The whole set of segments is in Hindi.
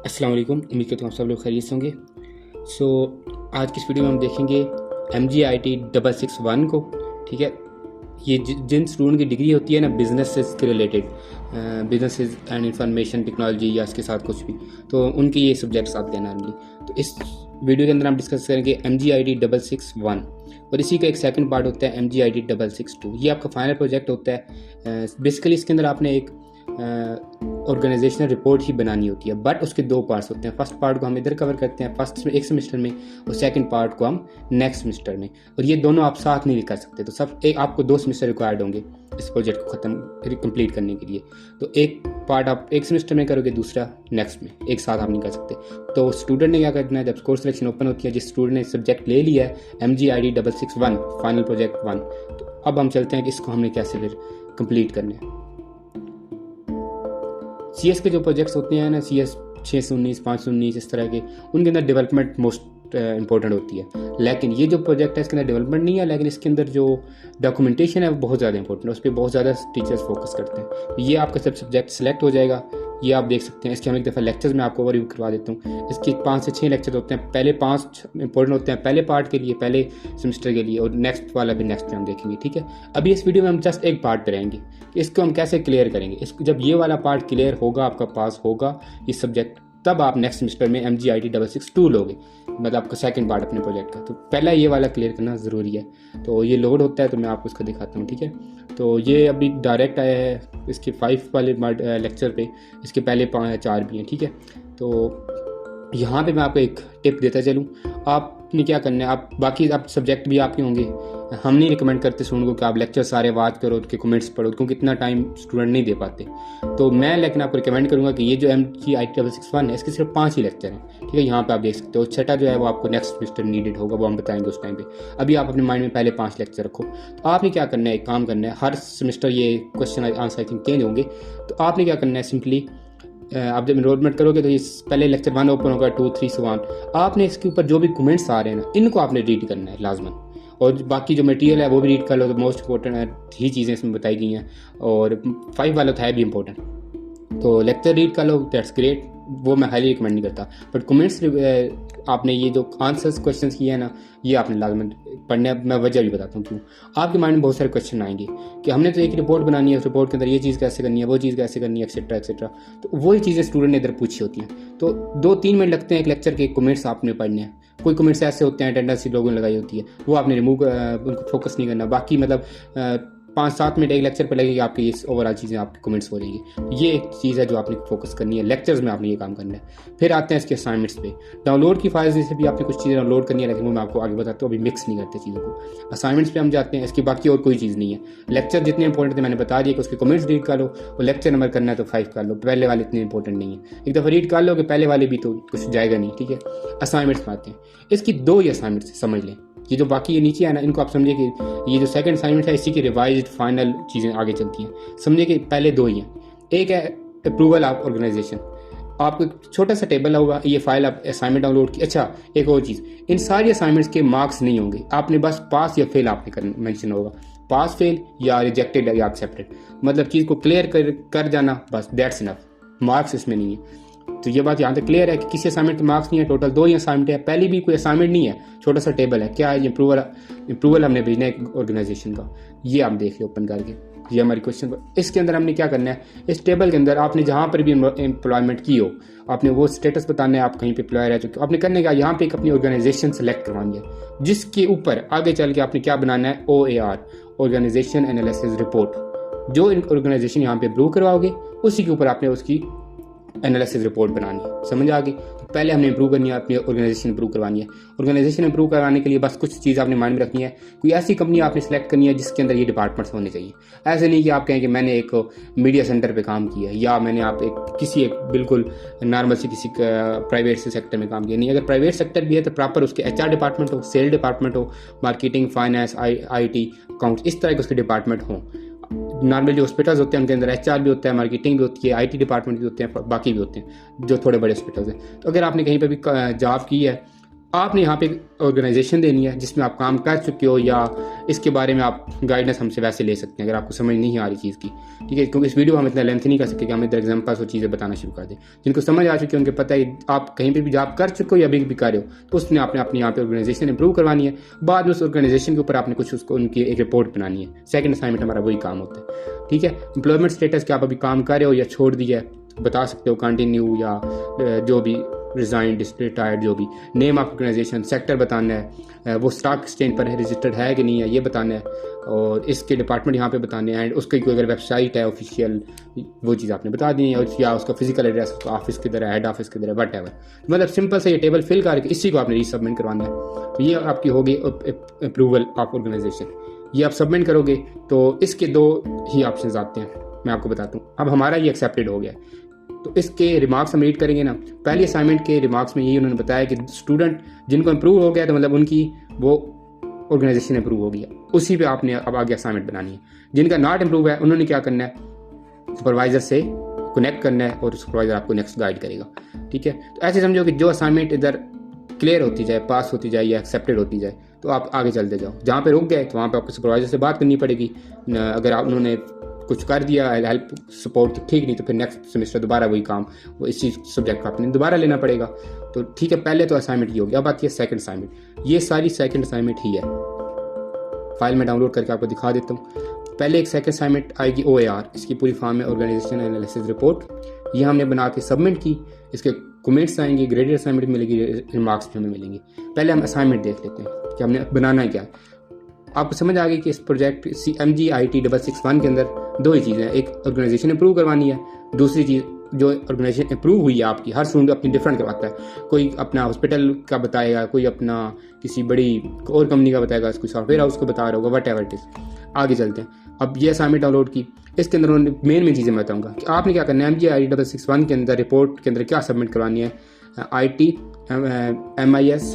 अस्सलाम वालेकुम। उम्मीद करता हूँ आप सब लोग खैरियत से होंगे। सो आज की इस वीडियो में हम देखेंगे MGIT 661 को। ठीक है, ये जिन स्टूडेंट की डिग्री होती है ना बिजनेस के related, business and information technology या इसके साथ कुछ भी, तो उनके ये सब्जेक्ट्स आते हैं नॉर्मली। तो इस वीडियो के अंदर हम डिस्कस करेंगे MGIT 661 और इसी का एक सेकंड पार्ट होता है MGIT 662। ये आपका फाइनल प्रोजेक्ट होता है। बेसिकली इसके अंदर आपने एक ऑर्गेनाइजेशनल रिपोर्ट ही बनानी होती है, बट उसके दो पार्ट्स होते हैं। फर्स्ट पार्ट को हम इधर कवर करते हैं फर्स्ट एक सेमेस्टर में, और सेकंड पार्ट को हम नेक्स्ट सेमेस्टर में। और ये दोनों आप साथ नहीं कर सकते, तो सब एक आपको 2 सेमेस्टर रिक्वायर्ड होंगे इस प्रोजेक्ट को ख़त्म कंप्लीट करने के लिए। तो एक पार्ट आप एक सेमेस्टर में करोगे, दूसरा नेक्स्ट में, एक साथ आप नहीं कर सकते। तो स्टूडेंट ने क्या करना है, जब कोर्स सिलेक्शन ओपन होती है, जिस स्टूडेंट ने सब्जेक्ट ले लिया है MGIT 661 फाइनल प्रोजेक्ट 1, तो अब हम चलते हैं कि इसको हमने कैसे फिर कंप्लीट करना है। CS के जो प्रोजेक्ट्स होते हैं ना, CS 619, 519 इस तरह के, उनके अंदर डेवलपमेंट मोस्ट इंपॉर्टेंट होती है। लेकिन ये जो प्रोजेक्ट है इसके अंदर डेवलपमेंट नहीं है, लेकिन इसके अंदर जो डॉक्यूमेंटेशन है वो बहुत ज़्यादा इंपॉर्टेंट है, उस पर बहुत ज़्यादा टीचर्स फोकस करते हैं। तो ये आपका सब सब्जेक्ट सेलेक्ट हो जाएगा, ये आप देख सकते हैं। इसके हम एक दफ़ा लेक्चर्स में आपको ओवरव्यू करवा देता हूँ। इसके 5 से 6 लेक्चर होते हैं। पहले 5 इंपॉर्टेंट होते हैं पहले पार्ट के लिए, पहले सेमेस्टर के लिए, और नेक्स्ट वाला भी नेक्स्ट में हम देखेंगे। ठीक है, अभी इस वीडियो में हम जस्ट एक पार्ट पे रहेंगे कि इसको हम कैसे क्लियर करेंगे। इसको जब ये वाला पार्ट क्लियर होगा, आपका पास होगा इस सब्जेक्ट, तब आप नेक्स्ट सेमेस्टर में MGIT 662 लोगे, मतलब आपका सेकंड पार्ट अपने प्रोजेक्ट का। तो पहला ये वाला क्लियर करना ज़रूरी है। तो ये लोड होता है, तो मैं आपको इसको दिखाता हूँ। ठीक है, तो ये अभी डायरेक्ट आया है इसके 5 वाले लेक्चर पे, इसके पहले 4 भी हैं। ठीक है, तो यहाँ पे मैं आपको एक टिप देता चलूँ। आपने क्या करना है, आप बाकी आप सब्जेक्ट भी आपके होंगे, हम नहीं रिकमेंड करते स्टूडेंट को कि आप लेक्चर सारे वाच करो, उनके कमेंट्स पढ़ो, क्योंकि इतना टाइम स्टूडेंट नहीं दे पाते। तो मैं लेकिन आपको रिकमेंड करूँगा कि ये जो MGIT 661 है, इसके सिर्फ 5 ही लेक्चर हैं। ठीक है, यहाँ पे आप देख सकते हो। छठा जो है वो आपको नेक्स्ट सेमेस्टर नीडेड होगा, वो हम बताएंगे उस टाइम पे। अभी आप अपने माइंड में पहले 5 लेक्चर रखो। तो आपने क्या करना है, एक काम करना है, हर सेमेस्टर ये question answer I think change होंगे। तो आपने क्या करना है, सिंपली आप जब इनरोलमेंट करोगे तो ये पहले लेक्चर 1 ओपन होगा, 2, 3 से 1। आपने इसके ऊपर जो भी कमेंट्स आ रहे हैं ना, इनको आपने रीड करना है लाजमन। और बाकी जो मटेरियल है वो भी रीड कर लो, तो मोस्ट इंपॉर्टेंट है ही चीज़ें इसमें बताई गई हैं, और 5 वाला तो है भी इंपॉर्टेंट। तो लेक्चर रीड कर लो, दैट्स ग्रेट, वो मैं हाईली रिकमेंड नहीं करता। बट कमेंट्स आपने ये जो आंसर्स क्वेश्चंस किए हैं ना, ये आपने लाजमन पढ़ने। मैं वजह भी बताता हूँ क्यों। आपके माइंड में बहुत सारे क्वेश्चन आएंगे कि हमने तो एक रिपोर्ट बनानी है, उस रिपोर्ट के अंदर ये चीज़ कैसे करनी है, वो चीज़ कैसे करनी है, एक्सेट्रा एक्सेट्रा। तो वही चीज़ें स्टूडेंट ने इधर पूछी होती हैं। तो 2-3 मिनट लगते हैं एक लेक्चर के कमेंट्स आपने पढ़ने हैं। कोई कमेंट्स ऐसे होते हैं टेंडेंसी लोगों ने लगाई होती है, वो आपने रिमूव, उनको फोकस नहीं करना। बाकी मतलब 5-7 मिनट एक लेक्चर पर लगेगा, आपकी ये ओवरऑल चीज़ें आपकी कमेंट्स हो जाएंगी। ये एक चीज़ है जो आपने फोकस करनी है, लेक्चर्स में आपने ये काम करना है। फिर आते हैं इसके असाइनमेंट्स पे। डाउनलोड की फाइल्स से भी आपने कुछ चीज़ें डाउनलोड करनी है, लेकिन वो मैं आपको आगे बताता हूँ, अभी मिक्स नहीं करते चीज़ों को। असाइनमेंट्स पे हम जाते हैं, इसकी बाकी और कोई चीज़ नहीं है। लेक्चर जितने इंपॉर्टेंट थे मैंने बता दिया कि उसके कमेंट्स रीड कर लो, और लेक्चर नंबर करना है तो 5 कर लो। पहले वाले इतने इंपॉर्टेंट नहीं है, एक दफ़ा रीड कर लो कि पहले वाले भी तो कुछ जाएगा नहीं। ठीक है, असाइनमेंट्स में आते हैं। इसकी 2 ही असाइनमेंट्स समझ लें। ये जो बाकी ये नीचे है ना, इनको आप समझिए कि ये जो सेकंड असाइनमेंट है, इसी की रिवाइज्ड फाइनल चीज़ें आगे चलती हैं। समझिए कि पहले 2 ही हैं। एक है अप्रूवल ऑफ ऑर्गेनाइजेशन, आपको एक छोटा सा टेबल होगा, ये फाइल आप असाइनमेंट डाउनलोड की। अच्छा, एक और चीज़, इन सारी असाइनमेंट्स के मार्क्स नहीं होंगे, आपने बस पास या फेल आपने मेंशन होगा, पास फेल या रिजेक्टेड या एक्सेप्टेड, मतलब चीज़ को क्लियर कर जाना, बस दैट्स इनफ। मार्क्स इसमें नहीं है। तो ये बात यहाँ तक क्लियर है कि किसी असाइनमेंट के मार्क्स नहीं है। टोटल 2 ही असाइनमेंट है, पहली भी कोई असाइनमेंट नहीं है, छोटा सा टेबल है। क्या है ये, अप्रूवल हमने भेजना है ऑर्गेनाइजेशन का। ये आप देख लो ओपन करके, ये हमारी क्वेश्चन। इसके अंदर हमने क्या करना है, इस टेबल के अंदर आपने जहाँ पर भी एम्प्लॉयमेंट की हो, आपने वो स्टेटस बताना है, आप कहीं पे एम्प्लॉयर है जो आपने करने का, यहाँ पे एक अपनी ऑर्गेनाइजेशन सेलेक्ट करवानी है, जिसके ऊपर आगे चल के आपने क्या बनाना है, OAR, ऑर्गेनाइजेशन एनालिसिस रिपोर्ट। जो ऑर्गेनाइजेशन यहाँ पे अप्रूव करवाओगे, उसी के ऊपर आपने उसकी एनालिसिस रिपोर्ट बनानी है। समझ आ गई। तो पहले हमने इंप्रूव करनी है, अपनी ऑर्गेनाइजेशन इंप्रूव करवानी है। ऑर्गेनाइजेशन इंप्रूव करवाने के लिए बस कुछ चीज़ आपने माइंड में रखनी है। कोई ऐसी कंपनी आपने सेलेक्ट करनी है जिसके अंदर ये डिपार्टमेंट्स होने चाहिए। ऐसे नहीं कि आप कहें कि मैंने एक मीडिया सेंटर पे काम किया, या मैंने आप एक बिल्कुल नॉर्मल से किसी प्राइवेट से सेक्टर में काम किया। नहीं, अगर प्राइवेट सेक्टर भी है तो प्रॉपर उसके HR डिपार्टमेंट हो, सेल डिपार्टमेंट हो, मार्केटिंग, फाइनेंस, IT, अकाउंट्स, इस तरह के उसके डिपार्टमेंट हों। नॉर्मल जो हॉस्पिटल्स होते हैं उनके अंदर HR भी होता है, मार्केटिंग भी होती है, IT डिपार्टमेंट भी होते हैं, बाकी भी होते हैं जो थोड़े बड़े हॉस्पिटल्स हैं। तो अगर आपने कहीं पर भी जॉब की है आपने यहाँ पे ऑर्गेनाइजेशन देनी है जिसमें आप काम कर चुके हो, या इसके बारे में आप गाइडेंस हमसे वैसे ले सकते हैं अगर आपको समझ नहीं आ रही चीज़ की, ठीक है। क्योंकि इस वीडियो हम इतना लेंथ नहीं कर सकते कि हम इधर एग्जाम्पल्स और चीज़ें बताना शुरू कर दें। जिनको समझ आ चुकी है उनको पता है आप कहीं पर भी जॉब कर चुके हो या भी कर रहे हो, तो उसने आपने अपनी यहाँ पे ऑर्गेनाइजेशन इंप्रूव करवानी है। बाद में उस ऑर्गेनाइजेशन के ऊपर आपने कुछ उसको उनकी एक रिपोर्ट बनानी है। सेकंड असाइनमेंट हमारा वही काम होता है, ठीक है। एम्प्लॉयमेंट स्टेटस क्या आप अभी काम कर रहे हो या छोड़ दिया है, बता सकते हो, कंटिन्यू या जो भी, रिजाइन, रिटायर्ड, जो भी। नेम ऑफ ऑर्गेनाइजेशन, सेक्टर बताना है, वो स्टॉक एक्सचेंज पर रजिस्टर्ड है कि नहीं है ये बताना है, और इसके डिपार्टमेंट यहाँ पे बताने हैं, एंड उसकी कोई अगर वेबसाइट है ऑफिशियल वो चीज़ आपने बता दी है, या उसका फिजिकल एड्रेस, उसका ऑफिस किधर है, हेड ऑफिस किधर है, वट एवर। मतलब सिंपल से ये टेबल फिल करके इसी को आपने रीसबमिट करवाना है। तो ये आपकी होगी अप्रूवल ऑफ ऑर्गेनाइजेशन। ये आप सबमिट करोगे तो इसके 2 ही ऑप्शन आते हैं, मैं आपको बताता हूँ। अब हमारा ये एक्सेप्टेड हो गया, तो इसके रिमार्क्स हम रीड करेंगे ना। पहले असाइनमेंट के रिमार्क्स में यही उन्होंने बताया कि स्टूडेंट जिनको इम्प्रूव हो गया तो मतलब उनकी वो ऑर्गेनाइजेशन इम्प्रूव हो गया, उसी पे आपने अब आगे असाइनमेंट बनानी है। जिनका नॉट इम्प्रूव है उन्होंने क्या करना है, सुपरवाइजर से कनेक्ट करना है और सुपरवाइजर आपको नेक्स्ट गाइड करेगा, ठीक है। तो ऐसे समझो कि जो असाइनमेंट इधर क्लियर होती जाए, पास होती जाए या एक्सेप्टेड होती जाए, तो आप आगे चलते जाओ। जहाँ पे रुक गए तो वहाँ पे आपको सुपरवाइजर से बात करनी पड़ेगी। अगर आप उन्होंने कुछ कर दिया हेल्प सपोर्ट तो ठीक, नहीं तो फिर नेक्स्ट सेमेस्टर दोबारा वही काम, वो इसी सब्जेक्ट का आपने दोबारा लेना पड़ेगा। तो ठीक है, पहले तो असाइनमेंट ये हो गया। अब आती है सेकंड असाइनमेंट। ये सारी सेकंड असाइनमेंट ही है, फाइल में डाउनलोड करके आपको दिखा देता हूँ। पहले एक सेकंड असाइनमेंट आएगी OAR, इसकी पूरी फॉर्म है ऑर्गेनाइजेशन एनालिसिस रिपोर्ट। ये हमने बना के सबमिट की, इसके कमेंट्स आएंगे, ग्रेडेड असाइनमेंट मिलेगी, रिमार्क्स भी हमें मिलेंगे। पहले हम असाइनमेंट देख लेते हैं कि हमने बनाना है क्या। आपको समझ आ गई कि इस प्रोजेक्ट MGIT 661 के अंदर 2 ही चीज़ें हैं, एक ऑर्गेनाइजेशन इंप्रूव करवानी है, दूसरी चीज़ जो ऑर्गेनाइजेशन इंप्रूव हुई है आपकी, हर स्टूडेंट अपनी डिफरेंट करवाता है। कोई अपना हॉस्पिटल का बताएगा, कोई अपना किसी बड़ी और कंपनी का बताएगा, कोई सॉफ्टवेयर हाउस को बता रहा होगा, वट एवर इट इज़। आगे चलते हैं। अब ये असाइनमेंट डाउनलोड की, इसके अंदर उन्होंने मेन चीज़ें मैं बताऊँगा कि आपने क्या करना है। MGIT 661 के अंदर रिपोर्ट के अंदर क्या सबमिट करवानी है। IT MIS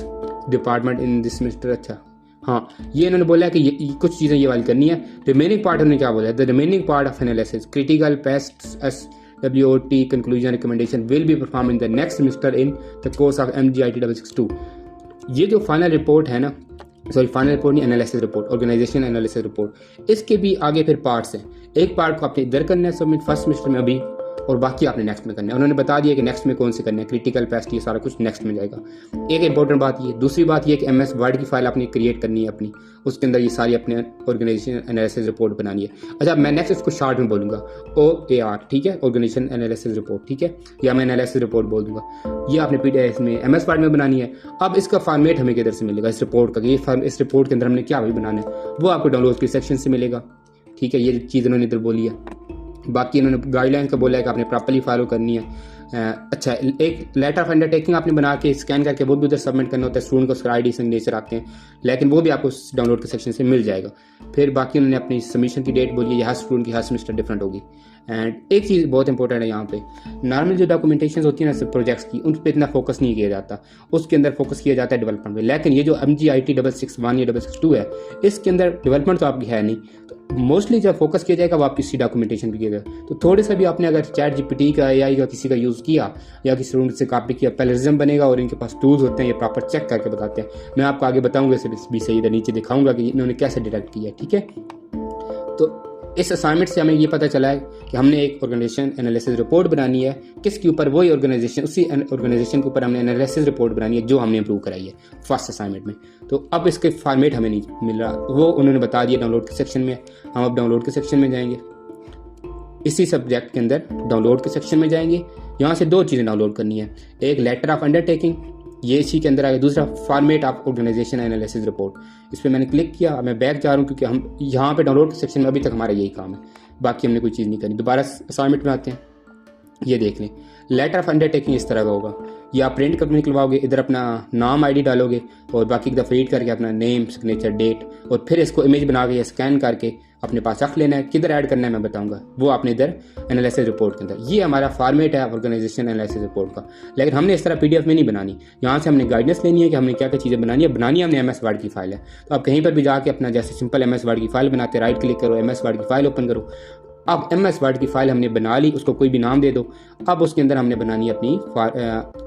department in this semester, अच्छा हाँ, ये इन्होंने बोला है कि ये कुछ चीज़ें ये वाली करनी है। रिमेनिंग पार्ट उन्होंने क्या बोला है, the remaining part of analysis critical PEST SWOT conclusion recommendation will be perform in the next semester in the course of MGIT 662। ये जो फाइनल रिपोर्ट है ना, सॉरी फाइनल रिपोर्ट नहीं, analysis report, organisation analysis report, इसके भी आगे फिर पार्ट्स हैं। एक पार्ट को आपने इधर करना है सबमिट फर्स्ट सेमेस्टर में अभी, और बाकी आपने नेक्स्ट में करना है। उन्होंने बता दिया कि नेक्स्ट में कौन से करना है, क्रिटिकल पेस्ट, ये सारा कुछ नेक्स्ट में जाएगा। एक इंपॉर्टेंट बात ये, दूसरी बात ये कि MS वर्ड की फाइल आपने क्रिएट करनी है अपनी, उसके अंदर ये सारी अपने ऑर्गेनाइजेशन एनालिसिस रिपोर्ट बनानी है। अच्छा, मैं नेक्स्ट इसको शॉर्ट में बोलूँगा OAR, ठीक है, ऑर्गेनाइजेशन एनालिसिस रिपोर्ट, ठीक है, या मैं एनालिसिस रिपोर्ट बोल दूंगा। ये आपने PDF में MS वर्ड में बनानी है। अब इसका फॉर्मेट हमें किधर से मिलेगा, इस रिपोर्ट का, ये इस रिपोर्ट के अंदर हमने क्या भी बनाना है वो आपको डाउनलोड के सेक्शन से मिलेगा, ठीक है। ये चीज़ उन्होंने इधर बोली है। बाकी इन्होंने गाइडलाइंस का बोला है कि आपने प्रॉपर्ली फॉलो करनी है। अच्छा, एक लेटर ऑफ अंडरटेकिंग आपने बना के स्कैन करके वो भी उधर सबमिट करना होता है। स्टूडेंट को उसका ID सिग्नेचर आते हैं, लेकिन वो भी आपको डाउनलोड के सेक्शन से मिल जाएगा। फिर बाकी उन्होंने अपनी सबमिशन की डेट बोली है, हर स्टूडेंट की हर सेमेस्टर डिफरेंट होगी। एंड एक चीज़ बहुत इंपॉर्टेंट है यहाँ पे, नॉर्मल जो डॉक्यूमेंटेशन होती है ना प्रोजेक्ट्स की, उन पर इतना फोकस नहीं किया जाता, उसके अंदर फोकस किया जाता है डेवलपमेंट में। लेकिन ये जो MGIT 661 या 662 है, इसके अंदर डेवलपमेंट तो आपकी है नहीं, तो मोस्टली जब फोकस किया जाएगा वो आपकी सी डॉक्यूमेंटेशन भी किया जाएगा। तो थोड़े सा भी आपने अगर ChatGPT का AI का किसी का यूज़ किया या किसी स्टूडेंट से कॉपी किया, प्लेजरिज्म बनेगा। और इनके पास टूल्स होते हैं, ये प्रॉपर चेक करके बताते हैं। मैं आपको आगे बताऊंगा, इसे भी सही इधर नीचे दिखाऊंगा कि इन्होंने कैसे डिटेक्ट किया है, ठीक है। तो इस असाइनमेंट से हमें ये पता चला है कि हमने एक ऑर्गेनाइजेशन एनालिसिस रिपोर्ट बनानी है, किसके ऊपर, वही ऑर्गेनाइजेशन, उसी ऑर्गेनाइजेशन के ऊपर हमने एनालिसिस रिपोर्ट बनानी है जो हमने इंप्रूव कराई है फर्स्ट असाइनमेंट में। तो अब इसके फॉर्मेट हमें नहीं मिल रहा, वो उन्होंने बता दिया डाउनलोड के सेक्शन में। हम अब डाउनलोड के सेक्शन में जाएंगे, इसी सब्जेक्ट के अंदर डाउनलोड के सेक्शन में जाएंगे। यहाँ से 2 चीज़ें डाउनलोड करनी है, एक लेटर ऑफ अंडरटेकिंग, ये इसी के अंदर आ गया, दूसरा format of organisation analysis report. इस पर मैंने क्लिक किया, मैं बैक जा रहा हूँ क्योंकि हम यहाँ पे डाउनलोड के सेक्शन में अभी तक हमारा यही काम है, बाकी हमने कोई चीज़ नहीं करनी। दोबारा असाइनमेंट में आते हैं, ये देख लें, लेटर ऑफ अंडरटेकिंग इस तरह का होगा। ये आप प्रिंट करके निकलवाओगे, इधर अपना नाम ID डालोगे और बाकी एक दफ़ा रीड करके अपना नेम, सिग्नेचर, डेट, और फिर इसको इमेज बना के या स्कैन करके अपने पास रख लेना है। किधर ऐड करना है मैं बताऊंगा, वो आपने इधर एनालिसिस रिपोर्ट के अंदर। ये हमारा फॉर्मेट है ऑर्गेनाइजेशन एनालिसिस रिपोर्ट का, लेकिन हमने इस तरह PDF में नहीं बनानी। यहाँ से हमने गाइडेंस लेनी है कि हमने क्या क्या चीज़ें बनानी है। बनानी हमने MS वर्ड की फाइल है, तो आप कहीं पर भी जाके अपना जैसे सिंपल MS वर्ड की फाइल बनाते, राइट क्लिक करो, MS वर्ड की फाइल ओपन करो। अब MS वर्ड की फाइल हमने बना ली, उसको कोई भी नाम दे दो। अब उसके अंदर हमने बनानी है अपनी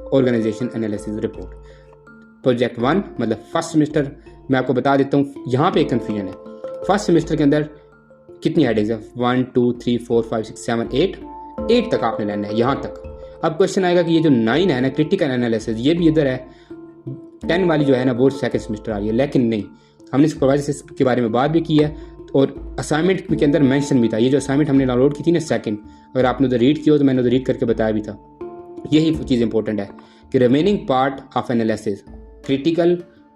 ऑर्गेनाइजेशन एनालिसिस रिपोर्ट। प्रोजेक्ट 1 मतलब फर्स्ट सेमेस्टर, मैं आपको बता देता हूँ, यहाँ पे एक कन्फ्यूजन है। फर्स्ट सेमेस्टर के अंदर कितनी हेडिंग्स है? 1 2 3 4 5 6 7 8 तक आपने लेना है, यहाँ तक। अब क्वेश्चन आएगा कि ये जो 9 है ना, क्रिटिकल एनालिसिस, ये भी इधर है। 10 वाली जो है ना वो सेकंड सेमेस्टर आ रही है, लेकिन नहीं, हमने सुपरवाइजर के बारे में बात भी की है और असाइनमेंट के अंदर मेंशन भी था। ये जो असाइनमेंट हमने डाउनलोड की थी ना सेकंड, अगर आपने उधर रीड किया हो तो मैंने उधर रीड करके बताया भी था। यही चीज़ इंपॉर्टेंट है कि remaining part of analysis, critical,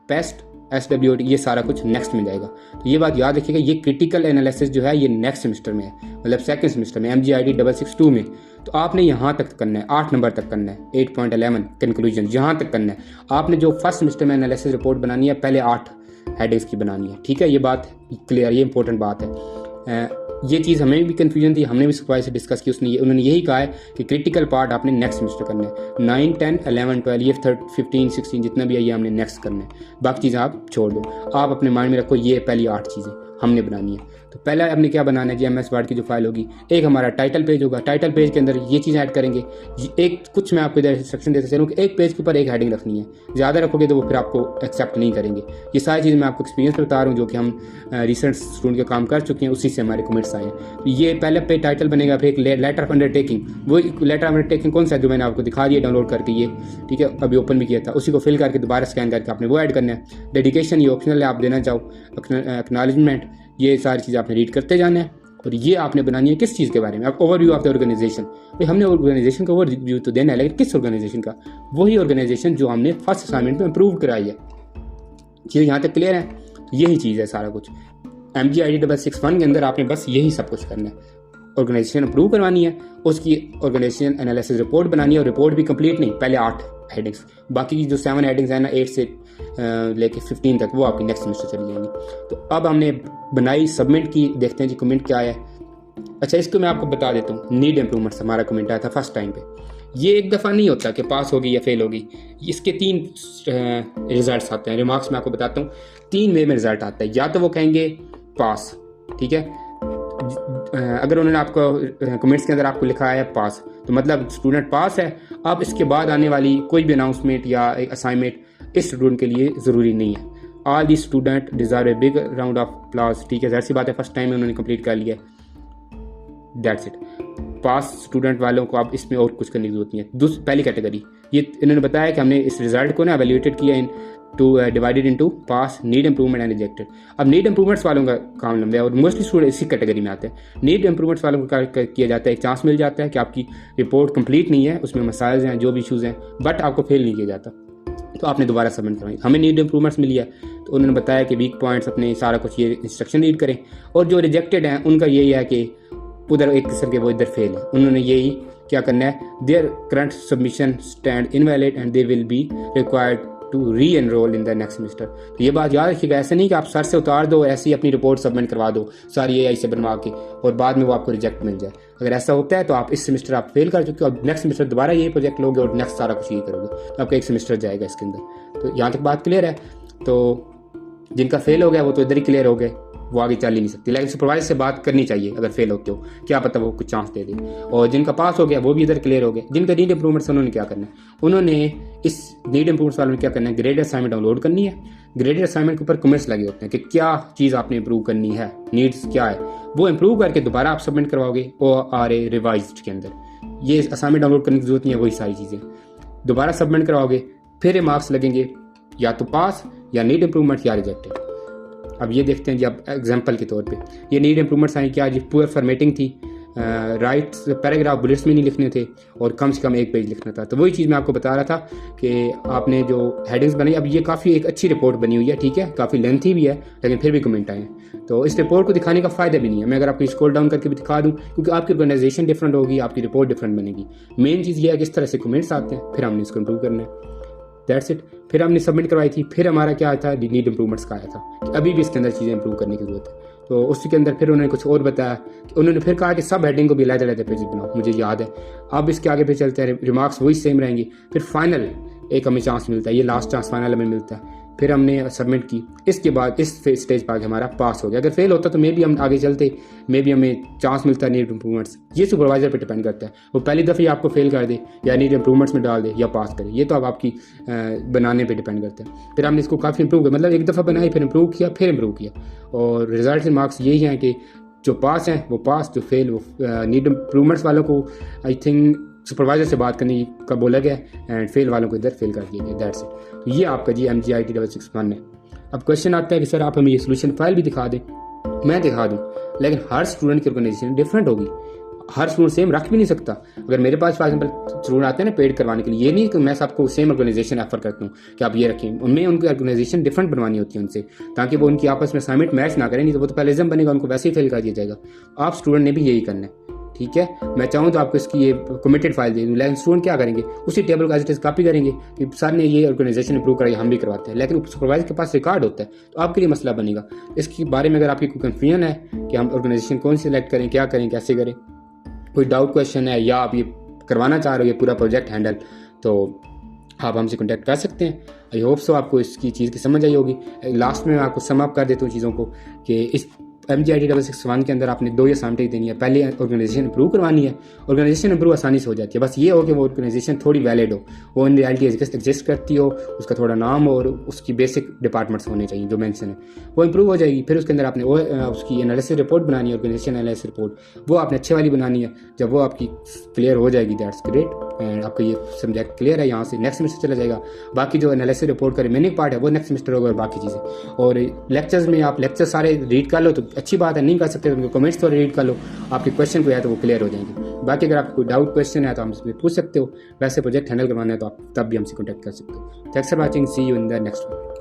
PEST, SWOT, ये सारा कुछ नेक्स्ट में जाएगा। तो ये बात याद रखिएगा, ये क्रिटिकल एनालिसिस जो है ये नेक्स्ट सेमेस्टर में है, मतलब सेकंड सेमेस्टर में, MGID 662 में। तो आपने यहाँ तक करना है, 8 नंबर तक करना है, 8.11 कंक्लूजन यहाँ तक करना है। आपने जो फर्स्ट सेमेस्टर में एनालिसिस रिपोर्ट बनानी है, पहले 8 हेडिंग्स की बनानी है, ठीक है। ये बात क्लियर, ये इंपॉर्टेंट बात है। ये चीज़ हमें भी कन्फ्यूजन थी, हमने भी सुपरवाइजर से डिस्कस की, उन्होंने यही कहा है कि क्रिटिकल पार्ट आपने नेक्स्ट सेमेस्टर करना है। 9 10 11 12 ये 15 16 जितना भी है ये हमने नेक्स्ट करना है, बाकी चीज़ें आप छोड़ दो। आप अपने माइंड में रखो ये पहली 8 चीज़ें हमने बनानी है। तो पहला हमने क्या बनाना है जी, MS वर्ड की जो फाइल होगी, एक हमारा टाइटल पेज होगा, टाइटल पेज के अंदर ये चीज़ ऐड करेंगे। एक कुछ मैं आपको इधर इंस्ट्रक्शन देते चलूँ कि एक पेज के ऊपर एक हेडिंग रखनी है, ज़्यादा रखोगे तो वो फिर आपको एक्सेप्ट नहीं करेंगे। ये सारी चीज़ मैं आपको एक्सपीरियंस बता रहा हूँ, जो कि हम रिसेंट स्टूडेंट के काम कर चुके हैं, उसी से हमारे कमेंट्स आए हैं। तो ये पहले पे टाइटल बनेगा, फिर एक लेटर ऑफ अंडरटेकिंग, वो लेटर ऑफ अंडरटेकिंग कौन सा है जो मैंने आपको दिखा दिया डाउनलोड करके, ये ठीक है, अभी ओपन भी किया था, उसी को फिल करके दोबारा स्कैन करके आपने वो ऐड करना है। डेडिकेशन ये ऑप्शनल है, आप देना चाहो। एक्नॉलेजमेंट, ये सारी चीज़ आपने रीड करते जाना है। और ये आपने बनानी है किस चीज़ के बारे में, आप ओवरव्यू ऑफ द ऑर्गेनाइजेशन। भाई हमने ऑर्गेनाइजेशन का ओवरव्यू तो देना है, लेकिन किस ऑर्गेनाइजेशन का? वही ऑर्गेनाइजेशन जो हमने फर्स्ट असाइनमेंट में इंप्रूव कराई है। चीज़ यहाँ तक क्लियर है? यही चीज़ है सारा कुछ। MGID 661 के अंदर आपने बस यही सब कुछ करना है, ऑर्गेनाइजेशन अप्रूव करवानी है, उसकी ऑर्गेनाइजेशन एनालिसिस रिपोर्ट बनानी है, और रिपोर्ट भी कंप्लीट नहीं, पहले 8 हेडिंग्स, बाकी की जो 7 हेडिंग्स है ना 8 से लेके 15 तक, वो आपकी नेक्स्ट सेमेस्टर चली जाएंगी। तो अब हमने बनाई, सबमिट की, देखते हैं जी कमेंट क्या है। अच्छा, इसको मैं आपको बता देता हूँ, नीड इम्प्रूवमेंट्स हमारा कमेंट आया था फर्स्ट टाइम पे। ये एक दफ़ा नहीं होता कि पास होगी या फेल होगी, इसके 3 रिजल्ट्स आते हैं। रिमार्क्स में आपको बताता हूँ, 3 वे में रिजल्ट आता है। या तो वो कहेंगे पास, ठीक है, अगर उन्होंने आपको कमेंट्स के अंदर आपको लिखा है पास, तो मतलब स्टूडेंट पास है। अब इसके बाद आने वाली कोई भी अनाउंसमेंट या एक असाइनमेंट इस स्टूडेंट के लिए ज़रूरी नहीं है। All the student deserve a big round of applause, ठीक है, जाहिर सी बात है, फर्स्ट टाइम में उन्होंने कंप्लीट कर लिया, दैट्स इट। पास स्टूडेंट वालों को अब इसमें और कुछ करने की जरूरत नहीं है। पहली कैटेगरी, ये इन्होंने बताया कि हमने इस रिजल्ट को ना एवेल्यूएटेड किया इन divided into pass, need improvement and rejected. अब नीड इंप्रूवमेंट्स वालों का काम लंबा है और मोस्टली स्टूडेंट इसी कैटेगरी में आते हैं। नीड इंप्रूवमेंट्स वालों को किया जाता है, एक चांस मिल जाता है कि आपकी रिपोर्ट कंप्लीट नहीं है, उसमें मसाइल हैं, जो भी इशूज़ हैं, बट आपको फेल नहीं किया जाता, तो आपने दोबारा सबमिट करवाई। हमें नीड इंप्रूवमेंट्स मिली है, तो उन्होंने बताया कि वीक पॉइंट्स अपने सारा कुछ ये इंस्ट्रक्शन रीड करें, और जो रिजेक्टेड हैं उनका यही है कि उधर एक किस्म के वो इधर फेल है, उन्होंने यही क्या करना है, their current submission stand invalid and they will be required to reenrol in the next semester. तो ये बात याद रखिएगा, ऐसा नहीं कि आप सर से उतार दो, ऐसी अपनी रिपोर्ट सबमिट करवा दो सारी AI से बनवा के, और बाद में वो आपको रिजेक्ट मिल जाए। अगर ऐसा होता है तो आप इस सेमेस्टर आप फेल कर चुके हो, अब नेक्स्ट सेमेस्टर दोबारा यही प्रोजेक्ट लोगे और नेक्स्ट सारा कुछ यही करोगे, तो आपका एक सेमेस्टर जाएगा इसके अंदर। तो यहाँ तक बात क्लियर है? तो जिनका फेल हो गया वो तो इधर ही क्लियर हो गए, वो आगे चल ही नहीं सकती, लेकिन सुपरवाइजर से बात करनी चाहिए अगर फेल होते हो, क्या पता वो कुछ चांस दे दे। और जिनका पास हो गया वो भी इधर क्लियर हो गए। जिनका नीड इंप्रूवमेंट्स उन्होंने क्या करना है, उन्होंने इस नीड इंप्रूवमेंट्स वालों ने क्या करना है, ग्रेडेड असाइनमेंट डाउनलोड करनी है। ग्रेडेड असाइनमेंट के ऊपर कमेंट्स लगे होते हैं कि क्या चीज़ आपने इंप्रूव करनी है, नीड्स क्या है, वो इंप्रूव करके दोबारा आप सबमिट करवाओगे ORA रिवाइज्ड के अंदर। ये असाइनमेंट डाउनलोड करने की जरूरत नहीं है, वही सारी चीज़ें दोबारा सबमिट करवाओगे, फिर मार्क्स लगेंगे या तो पास या नीड इंप्रूवमेंट या रिजेक्टेड। अब ये देखते हैं जी, अब एग्जांपल के तौर पे ये नीड इंप्रूवमेंट्स आई क्या जी, पुअर फॉर्मेटिंग थी, राइट्स पैराग्राफ बुलेट्स में नहीं लिखने थे और कम से कम 1 पेज लिखना था। तो वही चीज़ मैं आपको बता रहा था कि आपने जो हेडिंग्स बनाई, अब ये काफ़ी एक अच्छी रिपोर्ट बनी हुई है, ठीक है, काफ़ी लेंथी भी है, लेकिन फिर भी कमेंट आए हैं, तो इस रिपोर्ट को दिखाने का फ़ायदा भी नहीं है। मैं अगर आपको स्क्रॉल डाउन करके भी दिखा दूँ, क्योंकि आपकी ऑर्गेनाइजेशन डिफरेंट होगी, आपकी रिपोर्ट डिफरेंट बनेगी। मेन चीज़ ये है कि इस तरह से कमेंट्स आते हैं, फिर हमने इसको इंप्रूव करना है, दैट्स इट। फिर हमने सबमिट करवाई थी, फिर हमारा क्या था, नीड इंप्रूवमेंट्स का आया था कि अभी भी इसके अंदर चीज़ें इंप्रूव करने की जरूरत है। तो उसके अंदर फिर उन्होंने कुछ और बताया कि उन्होंने फिर कहा कि सब हेडिंग को भी अलग-अलग पेज बनाओ, मुझे याद है। अब इसके आगे पे चलते हैं, रिमार्क्स वही सेम रहेंगी, फिर फाइनल एक हमें चांस मिलता है, ये लास्ट चांस फाइनल हमें मिलता है फिर हमने सबमिट की, इसके बाद इस स्टेज पर हमारा पास हो गया। अगर फेल होता तो मे बी हम आगे चलते, मे बी हमें चांस मिलता नीड इम्प्रूवमेंट्स। ये सुपरवाइजर पे डिपेंड करता है, वो पहली दफ़े आपको फेल कर दे या नीड इम्प्रूवमेंट्स में डाल दे या पास करे, ये तो अब आपकी बनाने पे डिपेंड करता है। फिर हमने इसको काफ़ी इंप्रूव किया, मतलब एक दफ़ा बनाई फिर इंप्रूव किया फिर इंप्रूव किया, और रिजल्ट एंड मार्क्स यही हैं कि जो पास हैं वो पास, जो फेल वो नीड इम्प्रूवमेंट्स वालों को आई थिंक सुपरवाइजर से बात करने का बोला गया एंड फेल वालों को इधर फेल कर दिया गया, दैट्स इट। तो ये आपका जी MGIT 661 है। अब क्वेश्चन आता है कि सर आप हमें ये सोल्यूशन फाइल भी दिखा दें। मैं दिखा दूं, लेकिन हर स्टूडेंट की ऑर्गेनाइजेशन डिफरेंट होगी, हर स्टूडेंट सेम रख भी नहीं सकता। अगर मेरे पास फॉर एग्जाम्पल स्टूडेंट आते हैं ना पेड करवाने के लिए, ये नहीं कि मैं सबको सेम ऑर्गेनाइजेशन रेफर करता हूँ कि आप ये रखें, उनमें उनकी ऑर्गेनाइजेशन डिफरेंट बनवानी होती है उनसे, ताकि वो उनकी आपस में असाइनमेंट मैच ना करें, नहीं तो वो तो पैलेजम बनेगा, उनको वैसे ही फेल कर दिया जाएगा। आप स्टूडेंट ने भी यही करना है, ठीक है। मैं चाहूँ तो आपको इसकी ये कमिटेड फाइल दे दूँ, लेकिन स्टूडेंट क्या करेंगे, उसी टेबल का एज इट इज कॉपी करेंगे कि सर ने ये ऑर्गेनाइजेशन इंप्रूव कराई, हम भी करवाते हैं, लेकिन सुपरवाइजर के पास रिकॉर्ड होता है, तो आपके लिए मसला बनेगा। इसके बारे में अगर आपकी कोई कन्फ्यूजन है कि हम ऑर्गेनाइजेशन कौन सी सिलेक्ट करें, क्या करें, कैसे करें, कोई डाउट क्वेश्चन है, या आप ये करवाना चाह रहे हो ये पूरा प्रोजेक्ट हैंडल, तो आप हमसे कॉन्टैक्ट कर सकते हैं। आई होप सो आपको इसकी चीज़ की समझ आई होगी। लास्ट में मैं आपको सम अप कर देता हूँ चीज़ों को कि इस MGIT 661 के अंदर आपने 2 असाइनमेंट देनी है। पहले ऑर्गेनाइजेशन इंप्रूव करवानी है, ऑर्गेनाइजेशन इंप्रूव आसानी से हो जाती है, बस ये हो कि वो ऑर्गेनाइजेशन थोड़ी वैलिड हो, वो इन रियलिटी एग्जिस्ट करती हो, उसका थोड़ा नाम हो और उसकी बेसिक डिपार्टमेंट्स होने चाहिए जो मेंशन है, वो इंप्रूव हो जाएगी। फिर उसके अंदर आपने वो उसकी एनालिसिस रिपोर्ट बनानी है, ऑर्गेनाइजेशन एनालिसिस रिपोर्ट, वो आपने अच्छे वाली बनानी है। जब वो आपकी क्लियर हो जाएगी दैट्स ग्रेट, एंड आपका ये सब्जेक्ट क्लियर है, यहाँ से नेक्स्ट सेमेस्टर चला जाएगा। बाकी जो एनालिसिस रिपोर्ट का रिमेनिंग पार्ट है वो नेक्स्ट सेमेस्टर होगा, और बाकी चीज़ें। और लेक्चर्स में आप लेक्चर सारे रीड कर लो तो अच्छी बात है, नहीं कर सकते तो उनके कमेंट्स थोड़े रीड कर लो, आपके क्वेश्चन को है तो वो क्लियर हो जाएंगे। बाकी अगर आपको कोई डाउट क्वेश्चन है तो हमसे पूछ सकते हो, वैसे प्रोजेक्ट हैंडल करवाना है तो आप तब भी हमसे कॉन्टैक्ट कर सकते हो। Thanks for watching, see you in the next one.